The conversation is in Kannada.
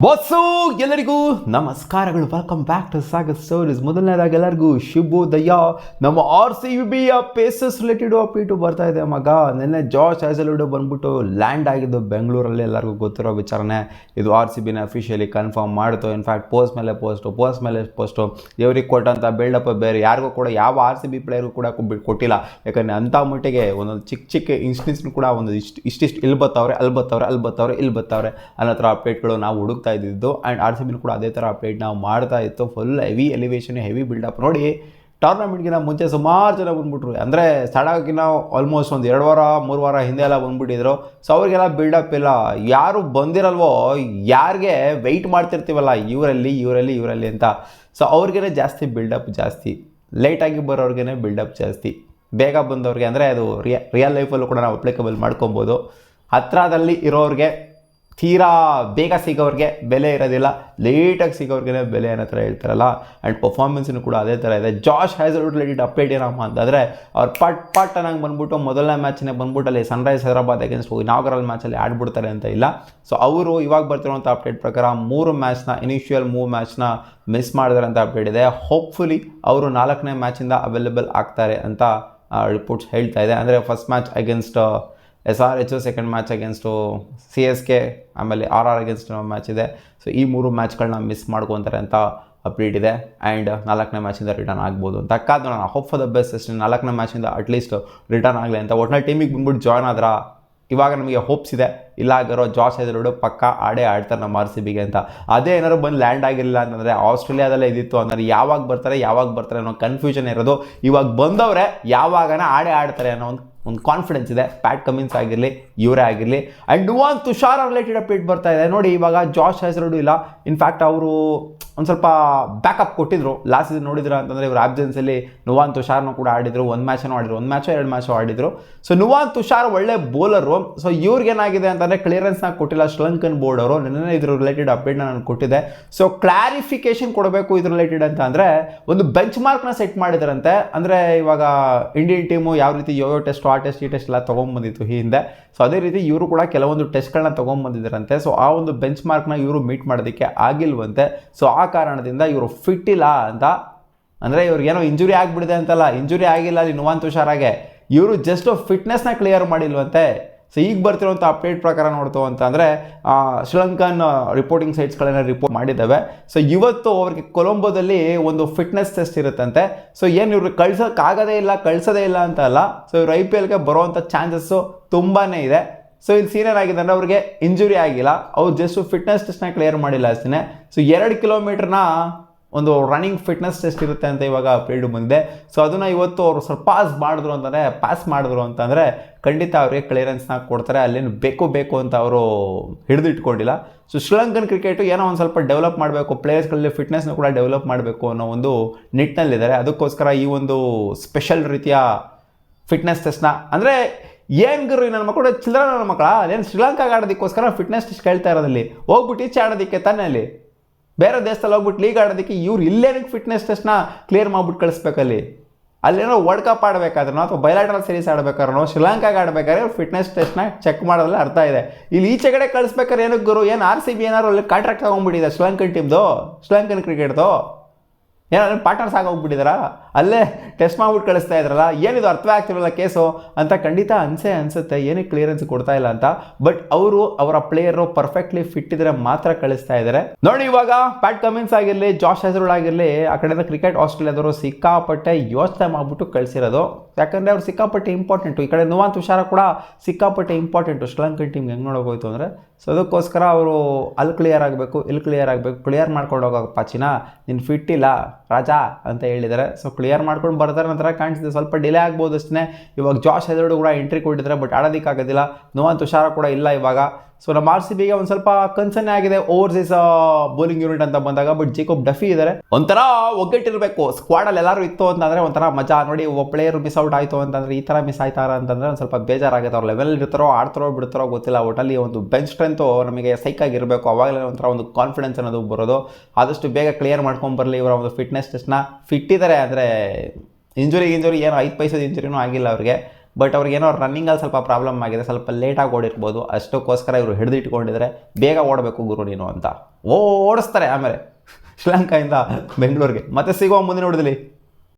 ಬಾಸು ಎಲ್ಲರಿಗೂ ನಮಸ್ಕಾರಗಳು. Welcome back to Sagar stories. ಮೊದಲನೇದಾಗಿ ಎಲ್ಲರಿಗೂ ಶುಭೋದಯ. ನಮ್ಮ RCB ಪೇಸಸ್ ರಿಲೇಟೆಡ್ ಅಪ್ಡೇಟು ಬರ್ತಾ ಇದೆ ಮಗ. ನಿನ್ನೆ ಜಾಶ್ ಹ್ಯಾಸಲ್ವುಡ್ ಬಂದ್ಬಿಟ್ಟು ಲ್ಯಾಂಡ್ ಆಗಿದ್ದು ಬೆಂಗಳೂರಲ್ಲಿ, ಎಲ್ಲರಿಗೂ ಗೊತ್ತಿರೋ ವಿಚಾರನೆ. ಇದು RCBನ ಅಫಿಷಿಯಲಿ ಕನ್ಫರ್ಮ್ ಮಾಡ್ತು. ಇನ್ಫ್ಯಾಕ್ಟ್ ಪೋಸ್ಟ್ ಮೇಲೆ ಪೋಸ್ಟು ಇವ್ರಿಗೆ ಕೊಟ್ಟಂಥ ಬಿಲ್ಡಪ್ ಬೇರೆ ಯಾರಿಗೂ ಕೂಡ, ಯಾವ RCB ಪ್ಲೇಯರ್ಗೂ ಕೂಡ ಕೊಟ್ಟಿಲ್ಲ. ಯಾಕಂದರೆ ಅಂಥ ಮಟ್ಟಿಗೆ ಒಂದೊಂದು ಚಿಕ್ಕ ಇನ್ಸ್ಟೆನ್ಸ್ನು ಕೂಡ ಒಂದು ಇಷ್ಟಿಷ್ಟು ಇಲ್ಲಿ ಬತ್ತವ್ರೆ ಅನ್ನೋ ಥರ ಅಪ್ಡೇಟ್ಗಳು ನಾವು ಹುಡುಕ್ತಾ ಇದ್ದಿದ್ದು. ಆ್ಯಂಡ್ RCB ಕೂಡ ಅದೇ ಥರ ಅಪ್ಡೇಟ್ ನಾವು ಮಾಡ್ತಾ ಇತ್ತು. Full heavy elevation, heavy buildup. ನೋಡಿ, ಟೂರ್ನಮೆಂಟ್ಗಿನ ಮುಂಚೆ ಸುಮಾರು ಜನ ಬಂದ್ಬಿಟ್ರು. ಅಂದರೆ ಸ್ಟಾರ್ಟಾಗಿನ ಆಲ್ಮೋಸ್ಟ್ ಒಂದು 2 ವಾರ 3 ವಾರ ಹಿಂದೆ ಎಲ್ಲ ಬಂದ್ಬಿಟ್ಟಿದ್ರು. ಸೊ ಅವ್ರಿಗೆಲ್ಲ ಬಿಲ್ಡಪ್ ಇಲ್ಲ. ಯಾರು ಬಂದಿರಲ್ವೋ, ಯಾರಿಗೆ ವೆಯ್ಟ್ ಮಾಡ್ತಿರ್ತೀವಲ್ಲ ಇವರಲ್ಲಿ ಅಂತ, ಸೊ ಅವ್ರಿಗೇ ಜಾಸ್ತಿ ಬಿಲ್ಡಪ್ ಜಾಸ್ತಿ. ಲೇಟಾಗಿ ಬರೋರ್ಗೇ ಬಿಲ್ಡಪ್ ಜಾಸ್ತಿ. ಬೇಗ ಬಂದವ್ರಿಗೆ ಅಂದರೆ ಅದು ರಿಯಲ್ ಲೈಫಲ್ಲೂ ಕೂಡ ನಾವು ಅಪ್ಲಿಕಬಲ್ ಮಾಡ್ಕೊಬೋದು. ಹತ್ರದಲ್ಲಿ ಇರೋರಿಗೆ, ತೀರಾ ಬೇಗ ಸಿಗೋರಿಗೆ ಬೆಲೆ ಇರೋದಿಲ್ಲ, ಲೇಟಾಗಿ ಸಿಗೋರಿಗೆ ಬೆಲೆ ಅನ್ನೋ ಥರ ಹೇಳ್ತಾರಲ್ಲ. ಆ್ಯಂಡ್ ಪರ್ಫಾರ್ಮೆನ್ಸ್ನು ಕೂಡ ಅದೇ ಥರ ಇದೆ. ಜಾಶ್ ಹ್ಯಾಸಲ್ವುಡ್ ರಿಲೇಟೆಡ್ ಅಪ್ಡೇಟ್ ಏನಮ್ಮ ಅಂತಂದರೆ, ಅವ್ರು ಪಟ್ ಅನ್ನಂಗೆ ಬಂದ್ಬಿಟ್ಟು ಮೊದಲನೇ ಮ್ಯಾಚ್ನೇ ಬಂದ್ಬಿಟ್ಟು ಅಲ್ಲಿ ಸನ್ರೈಸ್ ಹೈದರಾಬಾದ್ ಅಗೇನ್ಸ್ಟ್ ಇನಾಗರಲ್ ಮ್ಯಾಚಲ್ಲಿ ಆಡ್ಬಿಡ್ತಾರೆ ಅಂತ ಇಲ್ಲ. ಸೊ ಅವರು ಇವಾಗ ಬರ್ತಿರೋಂಥ ಅಪ್ಡೇಟ್ ಪ್ರಕಾರ 3 ಮ್ಯಾಚ್ನ, ಇನಿಷಿಯಲ್ 3 ಮ್ಯಾಚ್ನ ಮಿಸ್ ಮಾಡಿದಾರೆ ಅಂತ ಅಪ್ಡೇಟ್ ಇದೆ. ಹೋಪ್ಫುಲಿ ಅವರು 4ನೇ ಮ್ಯಾಚಿಂದ ಅವೈಲೇಬಲ್ ಆಗ್ತಾರೆ ಅಂತ ರಿಪೋರ್ಟ್ಸ್ ಹೇಳ್ತಾ ಇದೆ. ಅಂದರೆ first match against SRH, second match against CSK, ಆಮೇಲೆ RR ಅಗೇನ್ಸ್ಟ್ ಮ್ಯಾಚ್ ಇದೆ. ಸೊ ಈ 3 ಮ್ಯಾಚ್ಗಳನ್ನ ಮಿಸ್ ಮಾಡ್ಕೊತಾರೆ ಅಂತ ಅಪ್ಡೇಟ್ ಇದೆ. ಆ್ಯಂಡ್ 4ನೇ ಮ್ಯಾಚಿಂದ ರಿಟರ್ನ್ ಆಗ್ಬೋದು ಅಂತ ಕಾದು ನಾನು ಹೋಪ್ ಫಾರ್ ದ ಬೆಸ್ಟ್. ಅಷ್ಟೇ 4ನೇ ಮ್ಯಾಚಿಂದ ಅಟ್ಲೀಸ್ಟ್ ರಿಟರ್ನ್ ಆಗಲಿ ಅಂತ. ಒಟ್ಟಿನಲ್ಲಿ ಟೀಮಿಗೆ ಬಂದ್ಬಿಟ್ಟು ಜಾಯ್ನ್ ಆದ್ರ ಇವಾಗ ನಮಗೆ ಹೋಪ್ಸ್ ಇದೆ. ಇಲ್ಲ ಆಗಿರೋ ಜಾಶ್ ಹ್ಯಾಸಲ್ವುಡ್ ಪಕ್ಕ ಆಡ್ತಾರೆ ನಮ್ಮ RCBಗೆ ಅಂತ. ಅದೇ ಏನಾದ್ರು ಬಂದು ಲ್ಯಾಂಡ್ ಆಗಿರಲಿಲ್ಲ ಅಂತಂದರೆ, ಆಸ್ಟ್ರೇಲಿಯಾದಲ್ಲೇ ಇದ್ದಿತ್ತು ಅಂದರೆ ಯಾವಾಗ ಬರ್ತಾರೆ ಅನ್ನೋ ಕನ್ಫ್ಯೂಷನ್ ಇರೋದು. ಇವಾಗ ಬಂದವರೇ ಯಾವಾಗನ ಆಡ್ತಾರೆ ಅನ್ನೋ ಒಂದು ಕಾನ್ಫಿಡೆನ್ಸ್ ಇದೆ. ಪ್ಯಾಟ್ ಕಮಿನ್ಸ್ ಆಗಿರಲಿ, ಇವರೇ ಆಗಿರಲಿ. And Nuvan Tushar related update ಬರ್ತಾ ಇದೆ. ನೋಡಿ, ಇವಾಗ ಜಾಶ್ ಹ್ಯಾಸಲ್ವುಡ್ ಇಲ್ಲ. ಇನ್ಫ್ಯಾಕ್ಟ್ ಅವರು ಒಂದು ಸ್ವಲ್ಪ ಬ್ಯಾಕಪ್ ಕೊಟ್ಟಿದ್ರು. ಲಾಸ್ಟ್ ಸೀಸನ್ ನೋಡಿದ್ರು ಅಂತಂದರೆ ಇವರು ಆಬ್ಸೆನ್ಸಲ್ಲಿ ನುವಾನ್ ತುಷಾರ್ನೂ ಕೂಡ ಆಡಿದ್ರು. 1 ಮ್ಯಾಚನ್ನು ಆಡಿದ್ರು, 1 ಮ್ಯಾಚೋ 2 ಮ್ಯಾಚೋ ಆಡಿದ್ರು. ಸೊ ನುವಾನ್ ತುಷಾರ್ ಒಳ್ಳೆ ಬೌಲರು. ಸೊ ಇವ್ರಿಗೇನಾಗಿದೆ ಅಂತಂದರೆ ಕ್ಲಿಯರೆನ್ಸ್ನ ಕೊಟ್ಟಿಲ್ಲ ಶ್ರೀಲಂಕನ್ ಬೋರ್ಡ್ ಅವರು. ನಿನ್ನೆ ಇದ್ರ ರಿಲೇಟೆಡ್ ಅಪ್ಡೇಟ್ನ ನಾನು ಕೊಟ್ಟಿದ್ದೆ. ಸೊ ಕ್ಲಾರಿಫಿಕೇಶನ್ ಕೊಡಬೇಕು ಇದ್ರ ರಿಲೇಟೆಡ್ ಅಂತ ಅಂದರೆ, ಒಂದು ಬೆಂಚ್ ಮಾರ್ಕ್ನ ಸೆಟ್ ಮಾಡಿದಾರಂತೆ. ಅಂದರೆ ಇವಾಗ ಇಂಡಿಯನ್ ಟೀಮು ಯಾವ ರೀತಿ ಯೋಯೋ ಟೆಸ್ಟ್, ಆ ಟೆಸ್ಟ್, ಈ ಟೆಸ್ಟ್ ಎಲ್ಲ ತೊಗೊಂಬಂದಿತ್ತು ಈ ಹಿಂದೆ. ಸೊ ಅದೇ ರೀತಿ ಇವರು ಕೂಡ ಕೆಲವೊಂದು ಟೆಸ್ಟ್ಗಳನ್ನ ತೊಗೊಂಬಂದಿದ್ದಾರಂತೆ. ಸೊ ಆ ಒಂದು ಬೆಂಚ್ ಮಾರ್ಕ್ನ ಇವರು ಮೀಟ್ ಮಾಡೋದಕ್ಕೆ ಆಗಿಲ್ವಂತೆ. ಸೊ ಆ ಕಾರಣದಿಂದ ಇವರು ಫಿಟ್ ಇಲ್ಲ ಅಂತ, ಅಂದರೆ ಇವ್ರಿಗೇನೋ ಇಂಜುರಿ ಆಗಿಬಿಡಿದೆ ಅಂತಲ್ಲ, ಇಂಜುರಿ ಆಗಿಲ್ಲ ಅಲ್ಲಿ ನುವಾನ್ ತುಷಾರಾಗೆ. ಇವರು ಜಸ್ಟ್ ಫಿಟ್ನೆಸ್ನ ಕ್ಲಿಯರ್ ಮಾಡಿಲ್ವಂತೆ. ಸೊ ಈಗ ಬರ್ತಿರೋಂಥ ಅಪ್ಡೇಟ್ ಪ್ರಕಾರ ನೋಡ್ತು ಅಂತ ಅಂದರೆ, ಶ್ರೀಲಂಕನ್ ರಿಪೋರ್ಟಿಂಗ್ ಸೈಟ್ಸ್ಗಳನ್ನ ರಿಪೋರ್ಟ್ ಮಾಡಿದ್ದಾವೆ. ಸೊ ಇವತ್ತು ಅವ್ರಿಗೆ ಕೊಲಂಬೋದಲ್ಲಿ ಒಂದು ಫಿಟ್ನೆಸ್ ಟೆಸ್ಟ್ ಇರುತ್ತಂತೆ. ಸೊ ಏನು ಇವ್ರಿಗೆ ಕಳ್ಸೋದೇ ಇಲ್ಲ ಅಂತ ಅಲ್ಲ. ಸೊ ಇವ್ರು IPLಗೆ ಬರೋವಂಥ ಚಾನ್ಸಸ್ಸು ತುಂಬಾ ಇದೆ. ಸೊ ಇಲ್ಲಿ ಸೀನಿಯರ್ ಆಗಿದೆ ಅಂದರೆ ಅವ್ರಿಗೆ ಇಂಜುರಿ ಆಗಿಲ್ಲ, ಅವ್ರು ಜಸ್ಟ್ ಫಿಟ್ನೆಸ್ ಟೆಸ್ಟ್ನ ಕ್ಲಿಯರ್ ಮಾಡಿಲ್ಲ ಅಷ್ಟೇ. ಸೊ 2 ಕಿಲೋಮೀಟರ್ನ ಒಂದು ರನ್ನಿಂಗ್ ಫಿಟ್ನೆಸ್ ಟೆಸ್ಟ್ ಇರುತ್ತೆ ಅಂತ ಇವಾಗ ಅಪ್ಡೇಟ್ ಬಂದಿದೆ. ಸೊ ಅದನ್ನು ಇವತ್ತು ಅವರು ಸ್ವಲ್ಪ ಪಾಸ್ ಮಾಡಿದ್ರು ಅಂತಂದರೆ ಖಂಡಿತ ಅವ್ರಿಗೆ ಕ್ಲಿಯರೆನ್ಸ್ನ ಕೊಡ್ತಾರೆ. ಅಲ್ಲೇನು ಬೇಕು ಅಂತ ಅವರು ಹಿಡಿದಿಟ್ಕೊಂಡಿಲ್ಲ. ಸೊ ಶ್ರೀಲಂಕನ್ ಕ್ರಿಕೆಟು ಏನೋ ಒಂದು ಸ್ವಲ್ಪ ಡೆವಲಪ್ ಮಾಡಬೇಕು, ಪ್ಲೇಯರ್ಸ್ಗಳಲ್ಲಿ ಫಿಟ್ನೆಸ್ನ ಕೂಡ ಡೆವಲಪ್ ಮಾಡಬೇಕು ಅನ್ನೋ ಒಂದು ನಿಟ್ಟಿನಲ್ಲಿದ್ದಾರೆ. ಅದಕ್ಕೋಸ್ಕರ ಈ ಒಂದು ಸ್ಪೆಷಲ್ ರೀತಿಯ ಫಿಟ್ನೆಸ್ ಟೆಸ್ಟ್ನ, ಅಂದರೆ ಏನು ಗುರು ನನ್ನ ಮಕ್ಕಳು ಚಿಲ್ಲರ ನನ್ನ ಮಕ್ಕಳ ಅದೇನು ಶ್ರೀಲಂಕಾಗೆ ಆಡೋದಕ್ಕೋಸ್ಕರ ಫಿಟ್ನೆಸ್ ಟೆಸ್ಟ್ ಕೇಳ್ತಾ ಇರೋದಲ್ಲಿ, ಹೋಗ್ಬಿಟ್ಟು ಈಚೆ ಆಡೋದಕ್ಕೆ ತಾನೇ ಅಲ್ಲಿ ಬೇರೆ ದೇಶದಲ್ಲಿ ಹೋಗ್ಬಿಟ್ಟು ಲೀಗ್ ಆಡೋದಕ್ಕೆ ಇವ್ರು ಇಲ್ಲೇನಕ್ಕೆ ಫಿಟ್ನೆಸ್ ಟೆಸ್ಟ್ನ ಕ್ಲಿಯರ್ ಮಾಡ್ಬಿಟ್ಟು ಕಳಿಸ್ಬೇಕಲ್ಲಿ. ಅಲ್ಲೇನೋ ವರ್ಲ್ಡ್ ಕಪ್ ಆಡಬೇಕಾದ್ರೂ ಅಥವಾ ಬಯಲಾಟರಲ್ ಸೀರೀಸ್ ಆಡಬೇಕಾದ್ರೂ ಶ್ರೀಲಂಕಾಗೆ ಆಡಬೇಕಾದ್ರೆ ಫಿಟ್ನೆಸ್ ಟೆಸ್ಟ್ನ ಚೆಕ್ ಮಾಡೋದ್ರಲ್ಲಿ ಅರ್ಥ ಇದೆ. ಇಲ್ಲಿ ಈಚೆ ಕಡೆ ಕಳಿಸ್ಬೇಕಾದ್ರೆ ಏನಕ್ಕೆ ಗುರು, ಏನು RCB ಏನಾದ್ರು ಅಲ್ಲಿ ಕಾಂಟ್ರಾಕ್ಟ್ ತಗೊಂಡ್ಬಿಟ್ಟಿದೆ ಶ್ರೀಲಂಕನ್ ಟೀಮ್ದು, ಶ್ರೀಲಂಕನ್ ಕ್ರಿಕೆಟ್ದು ಏನಾದ್ರು ಪಾರ್ಟ್ನರ್ಸ್ ಆಗೋಗ್ಬಿಟ್ಟಿದಾರಾ, ಅಲ್ಲೇ ಟೆಸ್ಟ್ ಮಾಡ್ಬಿಟ್ಟು ಕಳಿಸ್ತಾ ಇದ್ರಲ್ಲ, ಏನಿದು ಅರ್ಥವೇ ಆಗ್ತಿರಲ್ಲ ಕೇಸು ಅಂತ ಖಂಡಿತ ಅನಿಸುತ್ತೆ. ಏನಕ್ಕೆ ಕ್ಲಿಯರೆನ್ಸ್ ಕೊಡ್ತಾ ಇಲ್ಲ ಅಂತ. ಬಟ್ ಅವರ ಪ್ಲೇಯರು ಪರ್ಫೆಕ್ಟ್ಲಿ ಫಿಟ್ ಇದ್ರೆ ಮಾತ್ರ ಕಳಿಸ್ತಾ ಇದ್ದಾರೆ. ನೋಡಿ, ಇವಾಗ ಪ್ಯಾಟ್ ಕಮಿನ್ಸ್ ಆಗಿರಲಿ, ಜಾಶ್ ಹ್ಯಾಸಲ್ವುಡ್ ಆಗಿರಲಿ, ಆ ಕಡೆಯಿಂದ ಕ್ರಿಕೆಟ್ ಆಸ್ಟ್ರೇಲಿಯಾದವರು ಸಿಕ್ಕಾಪಟ್ಟೆ ಯೋಚನೆ ಮಾಡಿಬಿಟ್ಟು ಕಳಿಸಿರೋದು. ಯಾಕಂದರೆ ಅವ್ರು ಸಿಕ್ಕಾಪಟ್ಟೆ ಇಂಪಾರ್ಟೆಂಟು. ಈ ಕಡೆ ನುವಾನ್ ತುಷಾರ ಕೂಡ ಸಿಕ್ಕಾಪಟ್ಟೆ ಇಂಪಾರ್ಟೆಂಟು ಶ್ರೀಲಂಕನ್ ಟೀಮ್ಗೆ ಹೆಂಗೆ ನೋಡೋಗೋಯ್ತು ಅಂದರೆ. ಸೊ ಅದಕ್ಕೋಸ್ಕರ ಅವರು ಅಲ್ಲಿ ಕ್ಲಿಯರ್ ಆಗಬೇಕು, ಇಲ್ಲಿ ಕ್ಲಿಯರ್ ಆಗಬೇಕು. ಕ್ಲಿಯರ್ ಮಾಡ್ಕೊಂಡು ಹೋಗಪ್ಪ ಚಿನ್ನ, ನೀನು ಫಿಟ್ ಇಲ್ಲ ರಾಜಾ ಅಂತ ಹೇಳಿದ್ದಾರೆ. ಸೊ ಕ್ಲಿಯರ್ ಮಾಡ್ಕೊಂಡು ಬರ್ತಾರೆ ನಂತರ ಕಾಣಿಸಿದೆ. ಸ್ವಲ್ಪ ಡಿಲೇ ಆಗ್ಬೋದು ಅಷ್ಟೇ. ಇವಾಗ ಜಾಶ್ ಹ್ಯಾಸಲ್ವುಡ್ ಕೂಡ ಎಂಟ್ರಿ ಕೊಟ್ಟಿದ್ದಾರೆ, ಬಟ್ ಆಡೋದಕ್ಕಾಗೋದಿಲ್ಲ. ನುವಾನ್ ತುಷಾರ ಕೂಡ ಇಲ್ಲ ಇವಾಗ. ಸೊ ನಮ್ಮ RCBಗೆ ಒಂದು ಸ್ವಲ್ಪ ಕನ್ಸರ್ನ್ ಆಗಿದೆ ಓವರ್ಸೀಸ್ ಬೌಲಿಂಗ್ ಯೂನಿಟ್ ಅಂತ ಬಂದಾಗ. ಬಟ್ ಜೇಕೋಬ್ ಡಫಿ ಇದ್ದಾರೆ. ಒಂಥರ ಒಗ್ಗಟ್ಟಿರಬೇಕು ಸ್ಕ್ವಾಡಲ್ಲಿ. ಎಲ್ಲರೂ ಇತ್ತು ಅಂತಂದರೆ ಒಂಥರ ಮಜಾ. ನೋಡಿ, ಒಬ್ಬ ಪ್ಲೇಯರ್ ಮಿಸ್ ಔಟ್ ಆಯಿತು ಅಂತಂದರೆ, ಈ ಥರ ಮಿಸ್ ಆಯ್ತಾರ ಅಂತಂದರೆ ಒಂದು ಸ್ವಲ್ಪ ಬೇಜಾರಾಗುತ್ತೆ. ಅವ್ರು ಲೆವೆಲ್ ಇರ್ತಾರೋ, ಆಡ್ತಾರೋ ಬಿಡ್ತಾರೋ ಗೊತ್ತಿಲ್ಲ. ಒಟ್ಟಲ್ಲಿ ಒಂದು ಬೆಂಚ್ ಸ್ಟ್ರೆಂತು ನಮಗೆ ಸೈಕಾಗಿರಬೇಕು. ಅವಾಗಲೇ ಒಂಥರ ಒಂದು ಕಾನ್ಫಿಡೆನ್ಸ್ ಅನ್ನೋದು ಬರೋದು. ಆದಷ್ಟು ಬೇಗ ಕ್ಲಿಯರ್ ಮಾಡ್ಕೊಂಬರಲಿ ಇವರ ಒಂದು ಫಿಟ್ನೆಸ್ ಟೆಸ್ಟ್ನ. ಫಿಟ್ ಇದ್ದಾರೆ ಅಂದರೆ ಇಂಜುರಿ ಏನು 5 ಪೈಸದ ಇಂಜುರಿನೂ ಆಗಿಲ್ಲ ಅವ್ರಿಗೆ. ಬಟ್ ಅವ್ರಿಗೇನೋ ರನ್ನಿಂಗಲ್ಲಿ ಸ್ವಲ್ಪ ಪ್ರಾಬ್ಲಮ್ ಆಗಿದೆ, ಸ್ವಲ್ಪ ಲೇಟಾಗಿ ಓಡಿರ್ಬೋದು. ಅಷ್ಟಕ್ಕೋಸ್ಕರ ಇವರು ಹಿಡಿದಿಟ್ಕೊಂಡಿದ್ದಾರೆ, ಬೇಗ ಓಡಬೇಕು ಗುರು ನೀನು ಅಂತ ಓಡಿಸ್ತಾರೆ. ಆಮೇಲೆ ಶ್ರೀಲಂಕಾಯಿಂದ ಬೆಂಗಳೂರಿಗೆ ಮತ್ತೆ ಸಿಗುವ ಮುಂದಿನ ನೋಡಿದ್ಲಿ.